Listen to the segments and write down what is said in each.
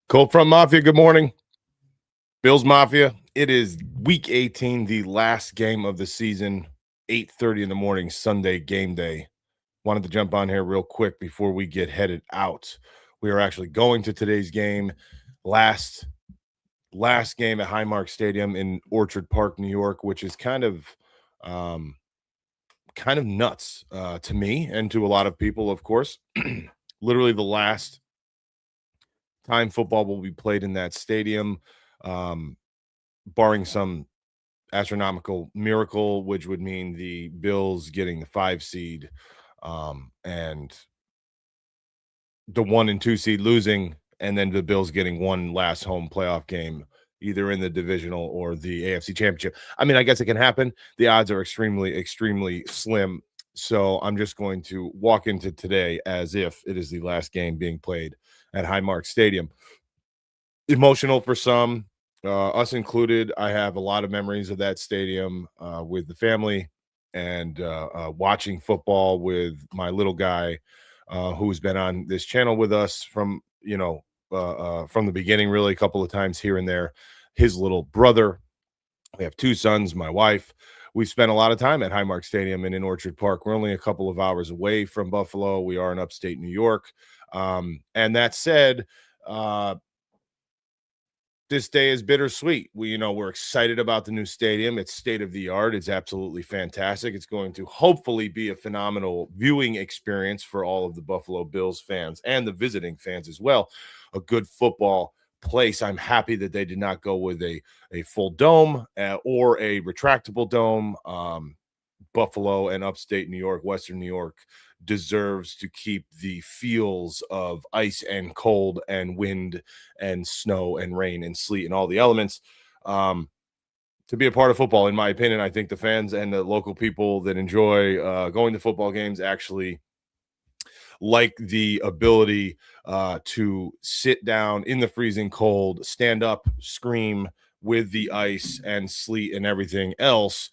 Cold Front Mafia, good morning. Bills Mafia, it is week 18, the last game of the season, 8:30 in the morning, Sunday game day. Wanted to jump on here real quick before we get headed out. We are actually going to today's game, last game at Highmark Stadium in Orchard Park, New York, which is um kind of nuts to me and to a lot of people, of course. Literally the last time football will be played in that stadium. Um, Barring some astronomical miracle, which would mean the Bills getting the 5 seed, and the 1 and 2 seed losing, and then the Bills getting one last home playoff game, either in the divisional or the AFC Championship. I mean, I guess it can happen. The odds are extremely, extremely slim. So I'm just going to walk into today as if it is the last game being played at Highmark Stadium. Emotional for some, us included. I have a lot of memories of that stadium with the family and watching football with my little guy who's been on this channel with us from the beginning, really a couple of times here and there. His little brother. We have 2 sons, my wife. We spent a lot of time at Highmark Stadium and in Orchard Park. We're only a couple of hours away from Buffalo. We are in upstate New York. And that said, uh, this day is bittersweet. We're excited about the new stadium. It's state of the art. It's absolutely fantastic. It's going to hopefully be a phenomenal viewing experience for all of the Buffalo Bills fans and the visiting fans as well. A good football place. I'm happy that they did not go with a full dome or a retractable dome. Buffalo and upstate New York, Western New York deserves to keep the feels of ice and cold and wind and snow and rain and sleet and all the elements to be a part of football. In my opinion, I think the fans and the local people that enjoy going to football games actually like the ability to sit down in the freezing cold, stand up, scream with the ice and sleet and everything else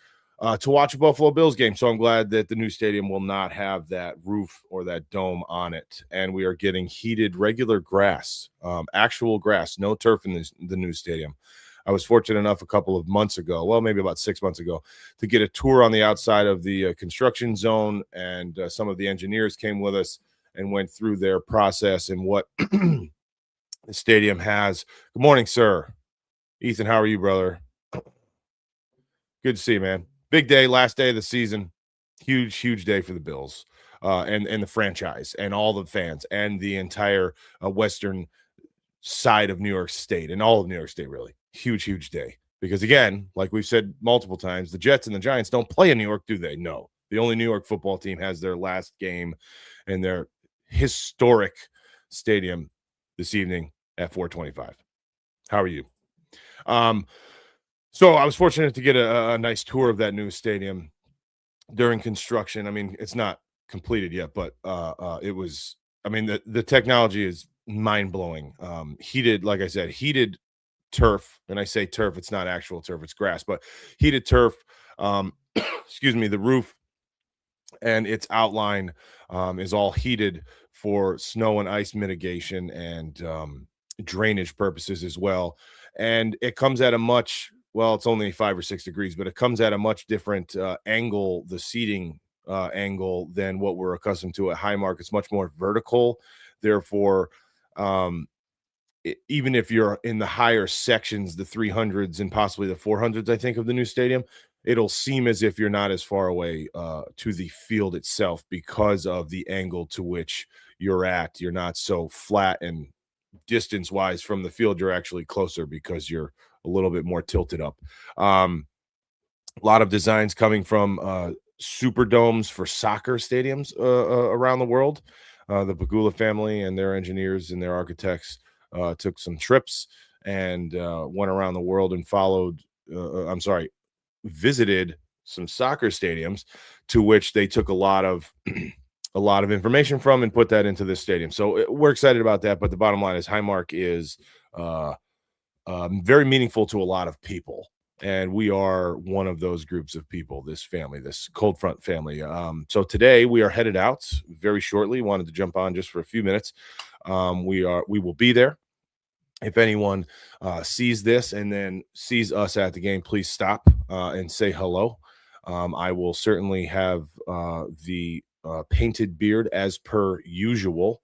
to watch a Buffalo Bills game. So I'm glad that the new stadium will not have that roof or that dome on it. And we are getting heated regular grass, actual grass, no turf in the new stadium. I was fortunate enough a couple of months ago, well, maybe about 6 months ago, to get a tour on the outside of the construction zone. And some of the engineers came with us and went through their process and what the stadium has. Good morning, sir. Ethan, how are you, brother? Good to see you, man. Big day, last day of the season. Huge, huge day for the Bills and the franchise and all the fans and the entire western side of New York State and all of New York State, really. Huge, huge day. Because, again, like we've said multiple times, the Jets and the Giants don't play in New York, do they? No. The only New York football team has their last game in their historic stadium this evening at 425. How are you? So I was fortunate to get a nice tour of that new stadium during construction. I mean, it's not completed yet, but it was. I mean, the technology is mind blowing. Heated, like I said, heated turf, and I say turf, it's not actual turf, it's grass, but heated turf. Excuse me, the roof and its outline is all heated for snow and ice mitigation and drainage purposes as well. And it comes at a much, well, it's only 5 or 6 degrees, but it comes at a much different angle, the seating angle, than what we're accustomed to at Highmark. It's much more vertical. Therefore, even if you're in the higher sections, the 300s and possibly the 400s, I think, of the new stadium, it'll seem as if you're not as far away to the field itself because of the angle to which you're at. You're not so flat, and distance wise from the field, you're actually closer because you're a little bit more tilted up. A lot of designs coming from super domes for soccer stadiums around the world. The Pagula family and their engineers and their architects took some trips and went around the world and visited some soccer stadiums, to which they took a lot of information from and put that into this stadium. So we're excited about that. But the bottom line is Highmark is very meaningful to a lot of people. And we are one of those groups of people, this family, this Cold Front family. So today we are headed out very shortly. Wanted to jump on just for a few minutes. We will be there. If anyone sees this and then sees us at the game, please stop and say hello. I will certainly have the painted beard as per usual.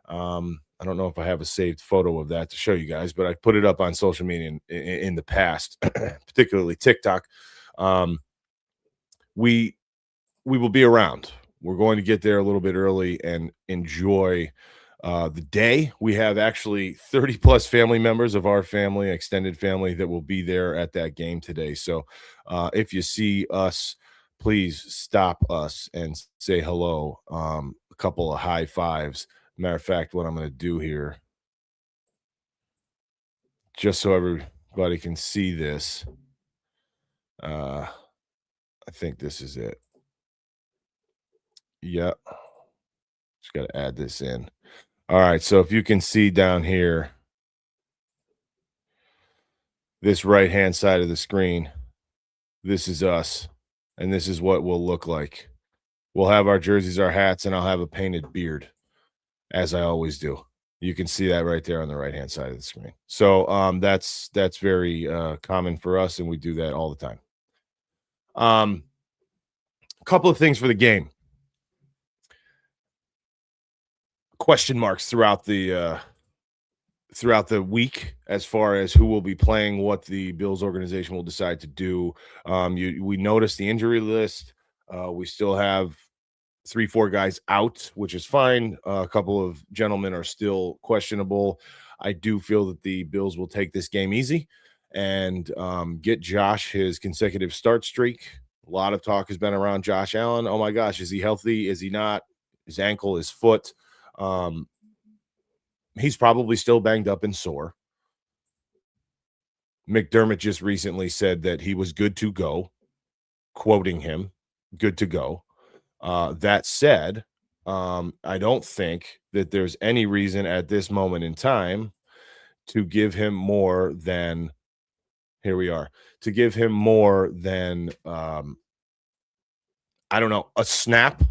I don't know if I have a saved photo of that to show you guys, but I put it up on social media in the past, particularly TikTok. Um, we we will be around. We're going to get there a little bit early and enjoy the day. We have actually 30 plus family members of our family, extended family, that will be there at that game today. So if you see us, please stop us and say hello. A couple of high fives. Matter of fact, what I'm going to do here, just so everybody can see this, I think this is it. Yep. Just got to add this in. All right, so if you can see down here, this right-hand side of the screen, this is us, and this is what we'll look like. We'll have our jerseys, our hats, and I'll have a painted beard, as I always do. You can see that right there on the right-hand side of the screen. So that's very common for us, and we do that all the time. A couple of things for the game. Question marks throughout the week as far as who will be playing, what the Bills organization will decide to do. We noticed the injury list. We still have 3, 4 guys out, which is fine. A couple of gentlemen are still questionable. I do feel that the Bills will take this game easy and get Josh his consecutive start streak. A lot of talk has been around Josh Allen. Oh my gosh, is he healthy? Is he not? His ankle, his foot. He's probably still banged up and sore. McDermott just recently said that he was good to go, quoting him, good to go. That said, I don't think that there's any reason at this moment in time to give him more than here we are, to give him more than I don't know, a snap,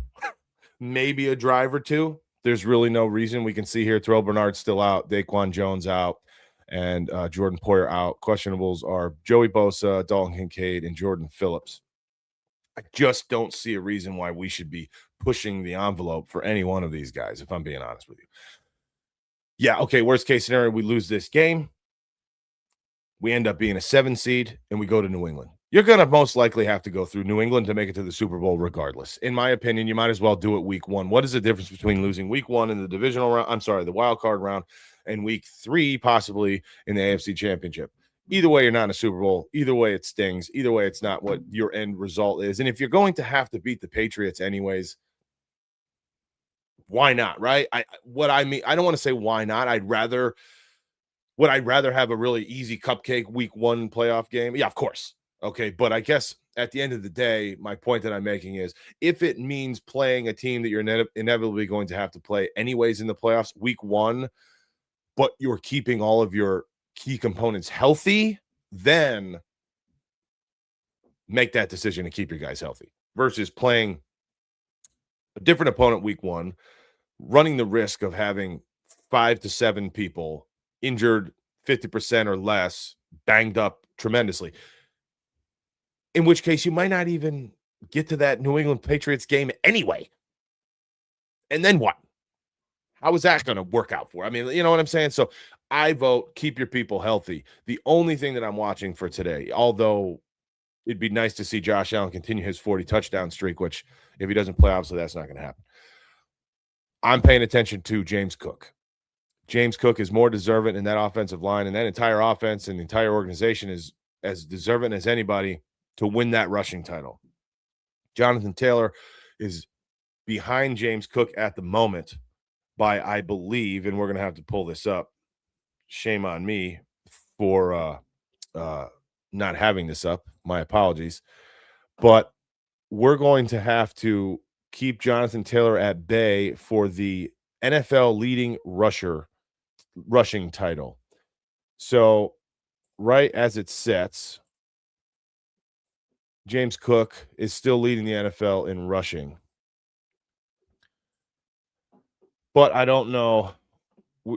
maybe a drive or two. There's really no reason. We can see here Terrell Bernard's still out, Daquan Jones out, and Jordan Poyer out. Questionables are Joey Bosa, Dalton Kincaid, and Jordan Phillips. I just don't see a reason why we should be pushing the envelope for any one of these guys, if I'm being honest with you. Yeah, okay, worst case scenario, we lose this game. We end up being a 7 seed, and we go to New England. You're going to most likely have to go through New England to make it to the Super Bowl regardless. In my opinion, you might as well do it week 1. What is the difference between losing week 1 in the divisional round, the wild card round, and week 3 possibly in the AFC Championship? Either way, you're not in a Super Bowl. Either way, it stings. Either way, it's not what your end result is. And if you're going to have to beat the Patriots anyways, why not, right? I don't want to say why not. Would I rather have a really easy cupcake week 1 playoff game? Yeah, of course. Okay, but I guess at the end of the day, my point that I'm making is if it means playing a team that you're inevitably going to have to play anyways in the playoffs week 1, but you're keeping all of your key components healthy, then make that decision to keep your guys healthy versus playing a different opponent week 1, running the risk of having 5 to 7 people injured 50% or less, banged up tremendously. In which case, you might not even get to that New England Patriots game anyway. And then what? How is that going to work out for? I mean, you know what I'm saying? So I vote keep your people healthy. The only thing that I'm watching for today, although it'd be nice to see Josh Allen continue his 40 touchdown streak, which if he doesn't play, obviously that's not going to happen. I'm paying attention to James Cook. James Cook is more deserving in that offensive line, and that entire offense and the entire organization is as deserving as anybody to win that rushing title. Jonathan Taylor is behind James Cook at the moment by, I believe, and we're going to have to pull this up. Shame on me for not having this up. My apologies. But we're going to have to keep Jonathan Taylor at bay for the NFL leading rushing title. So right as it sets, James Cook is still leading the NFL in rushing. But I don't know.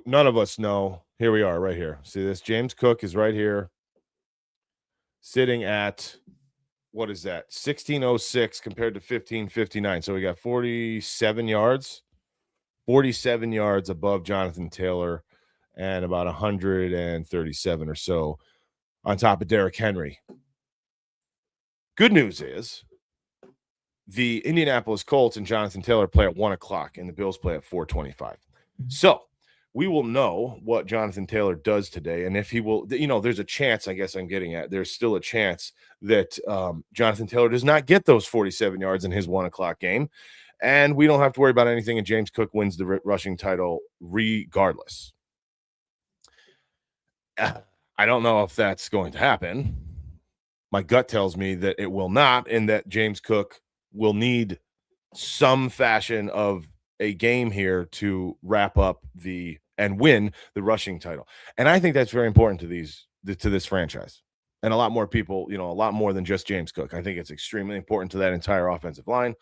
None of us know Here we are right here. See this? James Cook is right here sitting at, what is that? 1606 compared to 1559. So we got 47 yards, 47 yards above Jonathan Taylor and about 137 or so on top of Derrick Henry. Good news is the Indianapolis Colts and Jonathan Taylor play at 1 o'clock and the Bills play at 4:25. So we will know what Jonathan Taylor does today. And if he will, there's a chance, I guess I'm getting at, there's still a chance that Jonathan Taylor does not get those 47 yards in his 1 o'clock game. And we don't have to worry about anything. And James Cook wins the rushing title regardless. I don't know if that's going to happen. My gut tells me that it will not, and that James Cook will need some fashion of a game here to wrap up and win the rushing title. And I think that's very important to this franchise. And a lot more people, a lot more than just James Cook. I think it's extremely important to that entire offensive line.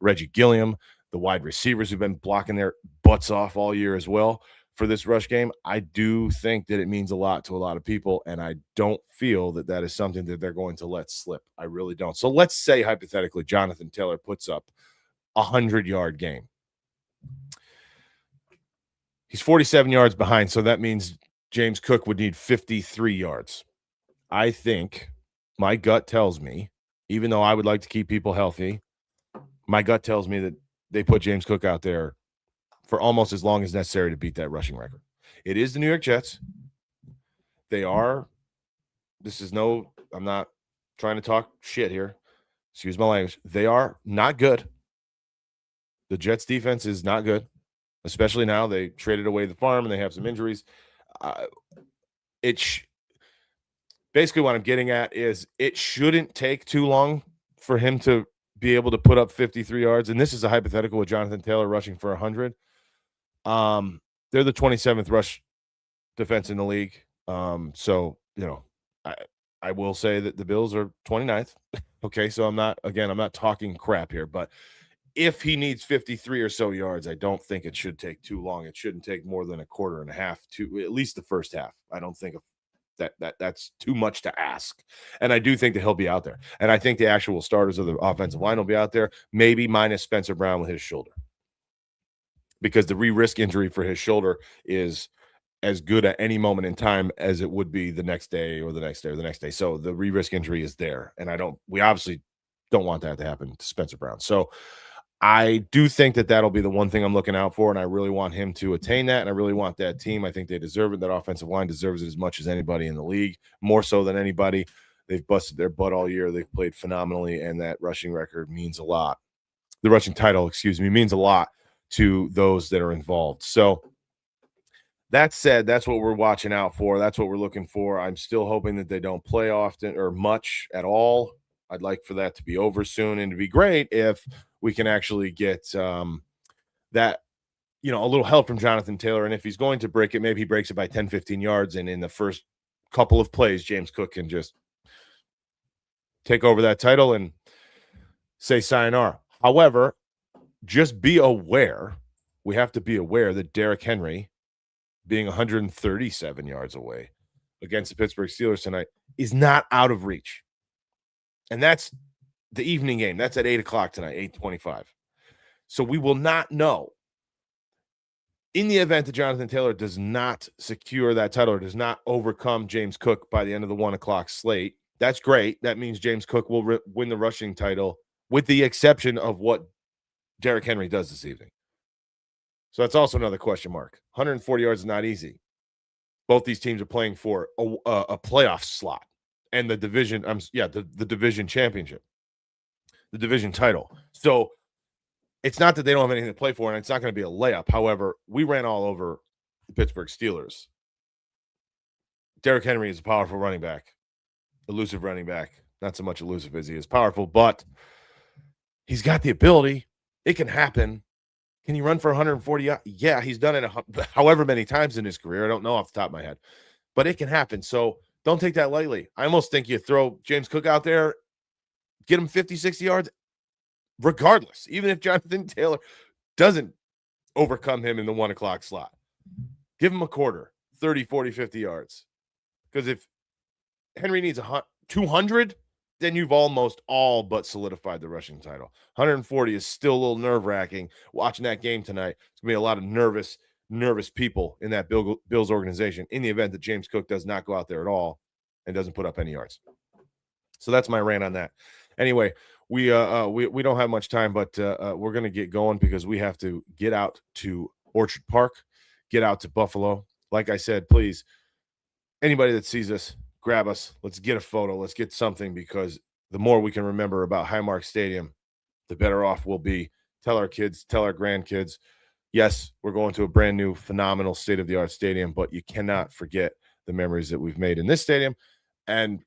Reggie Gilliam, the wide receivers who've been blocking their butts off all year as well for this rush game. I do think that it means a lot to a lot of people, and I don't feel that that is something that they're going to let slip. I really don't. So let's say, hypothetically, Jonathan Taylor puts up a 100-yard game. He's 47 yards behind, so that means James Cook would need 53 yards. I think my gut tells me, even though I would like to keep people healthy, my gut tells me that they put James Cook out there for almost as long as necessary to beat that rushing record. It is the New York Jets. I'm not trying to talk shit here. Excuse my language. They are not good. The Jets defense is not good, especially now they traded away the farm and they have some injuries. Basically what I'm getting at is it shouldn't take too long for him to be able to put up 53 yards. And this is a hypothetical with Jonathan Taylor rushing for 100. They're the 27th rush defense in the league. So, I will say that the Bills are 29th. Okay. So I'm not talking crap here, but if he needs 53 or so yards, I don't think it should take too long. It shouldn't take more than a quarter and a half to at least the first half. I don't think that's too much to ask. And I do think that he'll be out there. And I think the actual starters of the offensive line will be out there, maybe minus Spencer Brown with his shoulder. Because the risk injury for his shoulder is as good at any moment in time as it would be the next day or the next day or the next day. So the risk injury is there. And we obviously don't want that to happen to Spencer Brown. So I do think that that'll be the one thing I'm looking out for. And I really want him to attain that. And I really want that team. I think they deserve it. That offensive line deserves it as much as anybody in the league, more so than anybody. They've busted their butt all year. They've played phenomenally. And that rushing record means a lot. The rushing title, means a lot to those that are involved. So that said, that's what we're watching out for. That's what we're looking for. I'm still hoping that they don't play often or much at all. I'd like for that to be over soon, and to be great if we can actually get that, a little help from Jonathan Taylor. And if he's going to break it, maybe he breaks it by 10, 15 yards. And in the first couple of plays, James Cook can just take over that title and say sayonara. However, just be aware, we have to be aware that Derrick Henry, being 137 yards away against the Pittsburgh Steelers tonight, is not out of reach. And that's the evening game. That's at 8 o'clock tonight, 8:25. So we will not know. In the event that Jonathan Taylor does not secure that title or does not overcome James Cook by the end of the 1 o'clock slate, that's great. That means James Cook will win the rushing title, with the exception of what Derrick Henry does this evening. So that's also another question mark. 140 yards is not easy. Both these teams are playing for a playoff slot and the division. The division championship, the division title. So it's not that they don't have anything to play for, and it's not going to be a layup. However, we ran all over the Pittsburgh Steelers. Derrick Henry is a powerful running back, elusive running back. Not so much elusive as he is powerful, but he's got the ability. It can happen. Can he run for 140? Yeah, he's done it however many times in his career. I don't know off the top of my head, but it can happen. So don't take that lightly. I almost think you throw James Cook out there, get him 50, 60 yards, regardless, even if Jonathan Taylor doesn't overcome him in the 1 o'clock slot. Give him a quarter, 30, 40, 50 yards. Because if Henry needs 200, then you've almost all but solidified the rushing title. 140 is still a little nerve-wracking. Watching that game tonight, it's going to be a lot of nervous people in that Bills organization in the event that James Cook does not go out there at all and doesn't put up any yards. So that's my rant on that. Anyway, we don't have much time, but we're going to get going because we have to get out to Orchard Park, get out to Buffalo. Like I said, please, anybody that sees us, grab us. Let's get a photo. Let's get something, because the more we can remember about Highmark Stadium, the better off we'll be. Tell our kids, tell our grandkids. Yes, we're going to a brand new, phenomenal, state-of-the-art stadium, but you cannot forget the memories that we've made in this stadium. And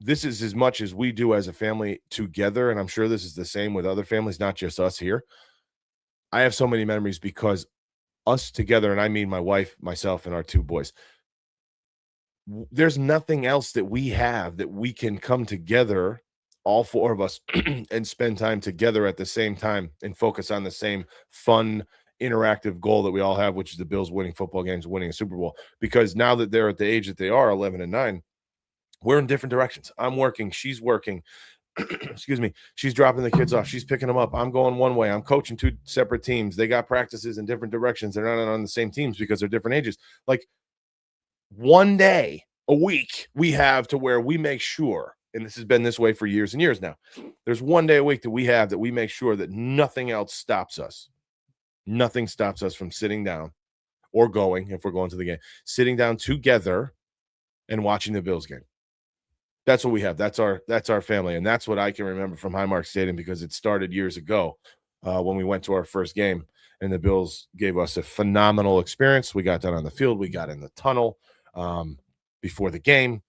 this is as much as we do as a family together, and I'm sure this is the same with other families, not just us here. I have so many memories because us together, and I mean my wife, myself, and our two boys, there's nothing else that we have that we can come together, all four of us, and spend time together at the same time and focus on the same fun, interactive goal that we all have, which is the Bills winning football games, winning a Super Bowl. Because now that they're at the age that they are, 11 and 9, we're in different directions. I'm working, she's working. Excuse me. She's dropping the kids off. She's picking them up. I'm going one way. I'm coaching two separate teams. They got practices in different directions. They're not on the same teams because they're different ages. Like, one day a week we have to where we make sure, and this has been this way for years and years now, there's one day a week that we have that we make sure that nothing else stops us. Nothing stops us from sitting down or going, if we're going to the game, sitting down together and watching the Bills game. That's what we have. That's our family. And that's what I can remember from Highmark Stadium, because it started years ago when we went to our first game, and the Bills gave us a phenomenal experience. We got down on the field. We got in the tunnel before the game.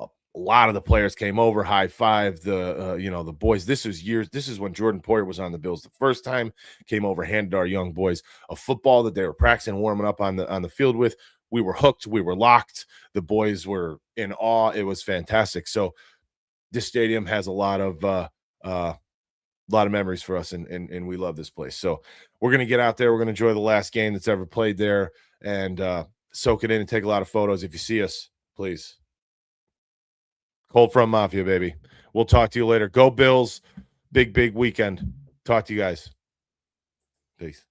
A lot of the players came over, high-fived the boys. This is when Jordan Poyer was on the Bills the first time, came over, handed our young boys a football that they were practicing, warming up on the field with. We were hooked. We were locked. The boys were in awe. It was fantastic. So this stadium has a lot of memories for us, and we love this place. So we're going to get out there. We're going to enjoy the last game that's ever played there, and soak it in and take a lot of photos. If you see us, please. Cold Front Mafia, baby. We'll talk to you later. Go Bills. Big weekend. Talk to you guys. Peace.